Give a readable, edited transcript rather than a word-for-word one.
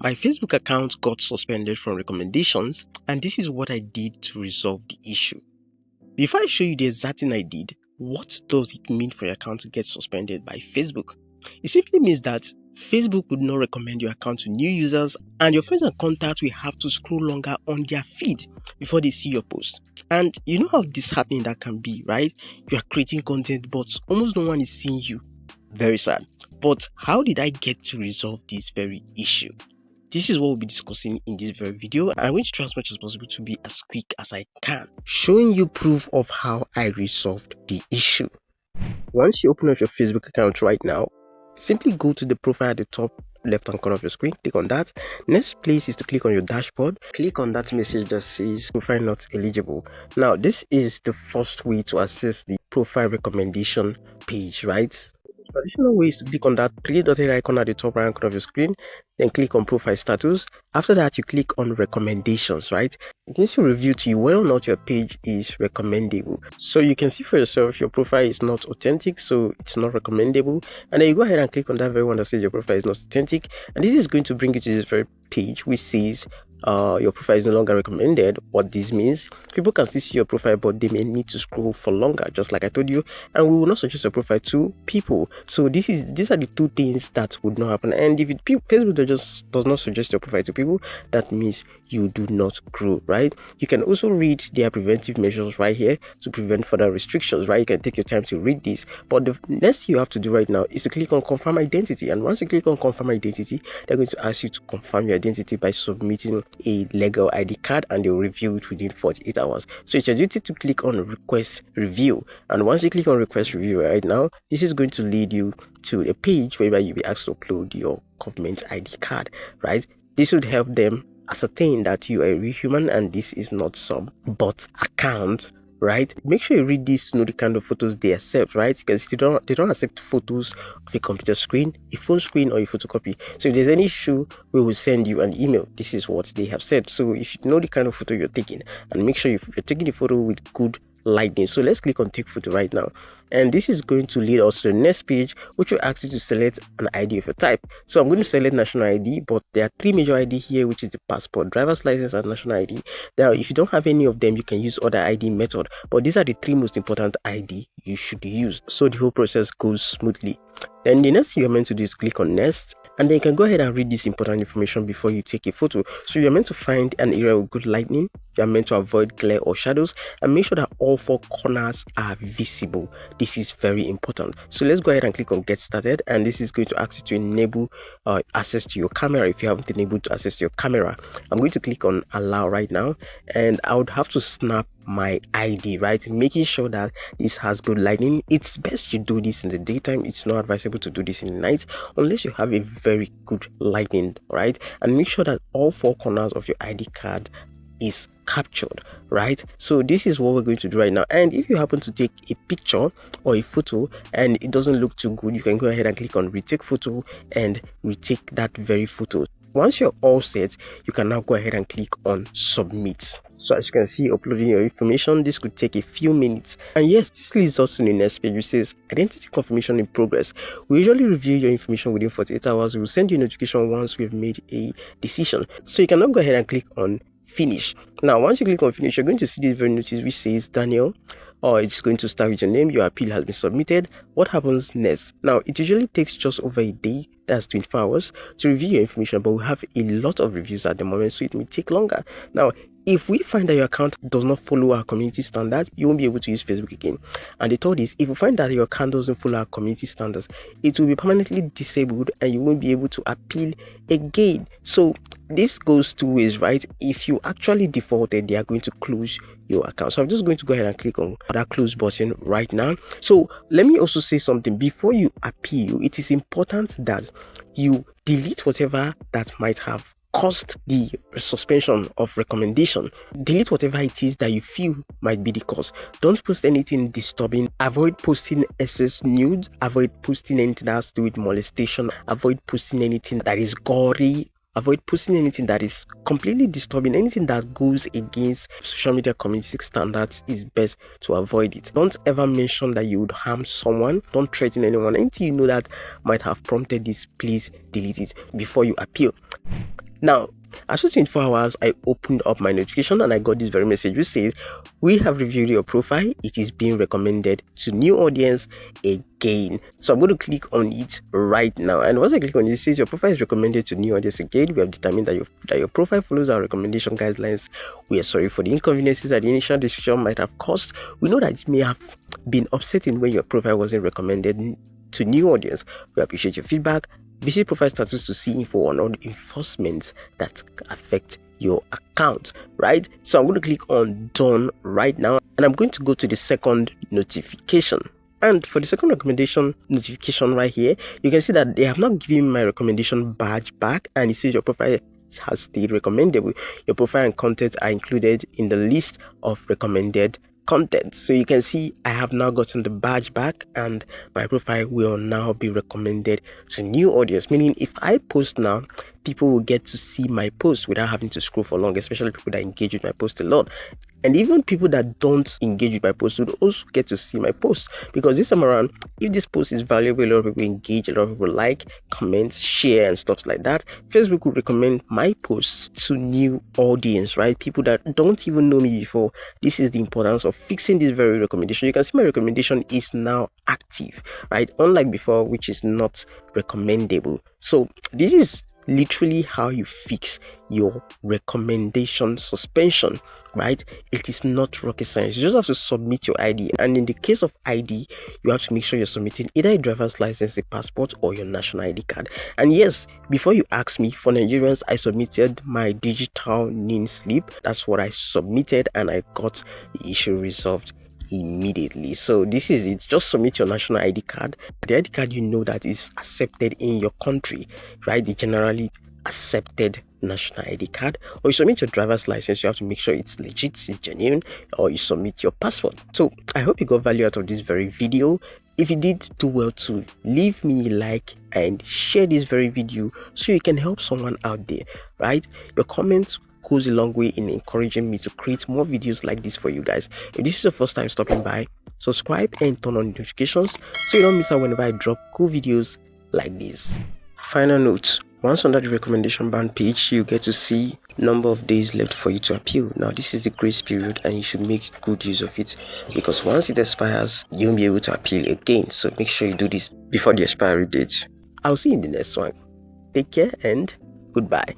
My Facebook account got suspended from recommendations, and this is what I did to resolve the issue. Before I show you the exact thing I did, what does it mean for your account to get suspended by Facebook? It simply means that Facebook would not recommend your account to new users, and your friends and contacts will have to scroll longer on their feed before they see your post. And you know how disheartening that can be, right? You are creating content, but almost no one is seeing you. Very sad. But how did I get to resolve this very issue? This is what we'll be discussing in this very video. I'm going to try as much as possible to be as quick as I can, showing you proof of how I resolved the issue. Once you open up your Facebook account right now, simply go to the profile at the top left hand corner of your screen, click on that. Next place is to click on your dashboard. Click on that message that says profile not eligible. Now this is the first way to access the profile recommendation page, right? Traditional way is to click on that three-dotted icon at the top right corner of your screen, then click on profile status. After that, you click on recommendations, right? This will reveal to you whether or not your page is recommendable. So you can see for yourself your profile is not authentic, so it's not recommendable. And then you go ahead and click on that very one that says your profile is not authentic, and this is going to bring you to this very page which says your profile is no longer recommended. What this means, people can still see your profile, but they may need to scroll for longer, just like I told you, and we will not suggest your profile to people. So these are the two things that would not happen. And if Facebook does not suggest your profile to people, that means you do not grow, right? You can also read their preventive measures right here to prevent further restrictions, right? You can take your time to read this, but the next thing you have to do right now is to click on confirm identity. And once you click on confirm identity, they're going to ask you to confirm your identity by submitting a legal ID card, and they'll review it within 48 hours. So it's your duty to click on request review, and once you click on request review right now, this is going to lead you to a page where you'll be asked to upload your government ID card, right? This would help them ascertain that you are a real human and this is not some bot account, right? Make sure you read this to know the kind of photos they accept, right? You can see they don't accept photos of a computer screen, a phone screen, or a photocopy. So if there's any issue, we will send you an email. This is what they have said. So if you know the kind of photo you're taking, and make sure you're taking the photo with good lighting. So let's click on take photo right now, and this is going to lead us to the next page, which will ask you to select an ID of your type. So I'm going to select national ID, but there are three major ID here, which is the passport, driver's license, and national ID. Now if you don't have any of them, you can use other ID method, but these are the three most important ID you should use, so the whole process goes smoothly. Then the next thing you're meant to do is click on next, and then you can go ahead and read this important information before you take a photo. So you're meant to find an area with good lighting, you're meant to avoid glare or shadows, and make sure that all four corners are visible. This is very important. So let's go ahead and click on get started, and this is going to ask you to enable access to your camera if you haven't enabled to access to your camera. I'm going to click on allow right now, and I would have to snap my ID, right, making sure that this has good lighting. It's best you do this in the daytime. It's not advisable to do this in the night unless you have a very good lighting, right? And make sure that all four corners of your ID card is captured, right? So this is what we're going to do right now. And if you happen to take a picture or a photo and it doesn't look too good, you can go ahead and click on retake photo and retake that very photo. Once you're all set, you can now go ahead and click on submit. So as you can see, uploading your information, this could take a few minutes. And yes, this leads us to the next page, which says identity confirmation in progress. We usually review your information within 48 hours. We will send you a notification once we've made a decision. So you can now go ahead and click on finish. Now once you click on finish, you're going to see this very notice which says Daniel, or it's going to start with your name. Your appeal has been submitted. What happens next? Now it usually takes just over a day, that's 24 hours, to review your information, but we have a lot of reviews at the moment, so it may take longer. Now if we find that your account does not follow our community standard, you won't be able to use Facebook again. And the third is, if we find that your account doesn't follow our community standards, it will be permanently disabled and you won't be able to appeal again. So this goes two ways, right? If you actually defaulted, they are going to close your account. So I'm just going to go ahead and click on that close button right now. So let me also say something before you appeal. It is important that you delete whatever that might have caused the suspension of recommendation. Delete whatever it is that you feel might be the cause. Don't post anything disturbing. Avoid posting excess nudes. Avoid posting anything that has to do with molestation. Avoid posting anything that is gory. Avoid posting anything that is completely disturbing. Anything that goes against social media community standards is best to avoid it. Don't ever mention that you would harm someone. Don't threaten anyone. Anything you know that might have prompted this, please delete it before you appeal. Now, after 24 hours, I opened up my notification and I got this very message which says, "We have reviewed your profile. It is being recommended to new audience again." So I'm going to click on it right now. And once I click on it, it says your profile is recommended to new audience again. We have determined that your profile follows our recommendation guidelines. We are sorry for the inconveniences that the initial decision might have caused. We know that it may have been upsetting when your profile wasn't recommended to new audience. We appreciate your feedback. Visit profile status to see info on all the enforcements that affect your account, right? So I'm going to click on done right now, and I'm going to go to the second notification. And for the second recommendation notification right here, you can see that they have not given me my recommendation badge back, and it says your profile has stayed recommendable. Your profile and content are included in the list of recommended content. So you can see I have now gotten the badge back, and my profile will now be recommended to new audience, meaning if I post now, people will get to see my post without having to scroll for long, especially people that engage with my post a lot. And even people that don't engage with my post would also get to see my post, because this time around, if this post is valuable, a lot of people engage, a lot of people like, comment, share, and stuff like that, Facebook will recommend my posts to new audience, right? People that don't even know me before. This is the importance of fixing this very recommendation. You can see my recommendation is now active, right? Unlike before, which is not recommendable. So this is literally how you fix your recommendation suspension, right? It is not rocket science. You just have to submit your ID, and in the case of ID, you have to make sure you're submitting either a driver's license, a passport, or your national ID card. And yes, before you ask me, for Nigerians, I submitted my digital NIN slip. That's what I submitted, and I got the issue resolved immediately. So this is it. Just submit your national ID card, the ID card you know that is accepted in your country, right? The generally accepted national ID card. Or you submit your driver's license. You have to make sure it's legit, it's genuine. Or you submit your passport. So I hope you got value out of this very video. If you did, do well to leave me a like and share this very video so you can help someone out there, right? Your comments goes a long way in encouraging me to create more videos like this for you guys. If this is your first time stopping by, subscribe and turn on notifications so you don't miss out whenever I drop cool videos like this. Final note: once under the recommendation band page, you get to see number of days left for you to appeal. Now this is the grace period, and you should make good use of it, because once it expires, you won't be able to appeal again. So make sure you do this before the expiry date. I'll see you in the next one. Take care and goodbye.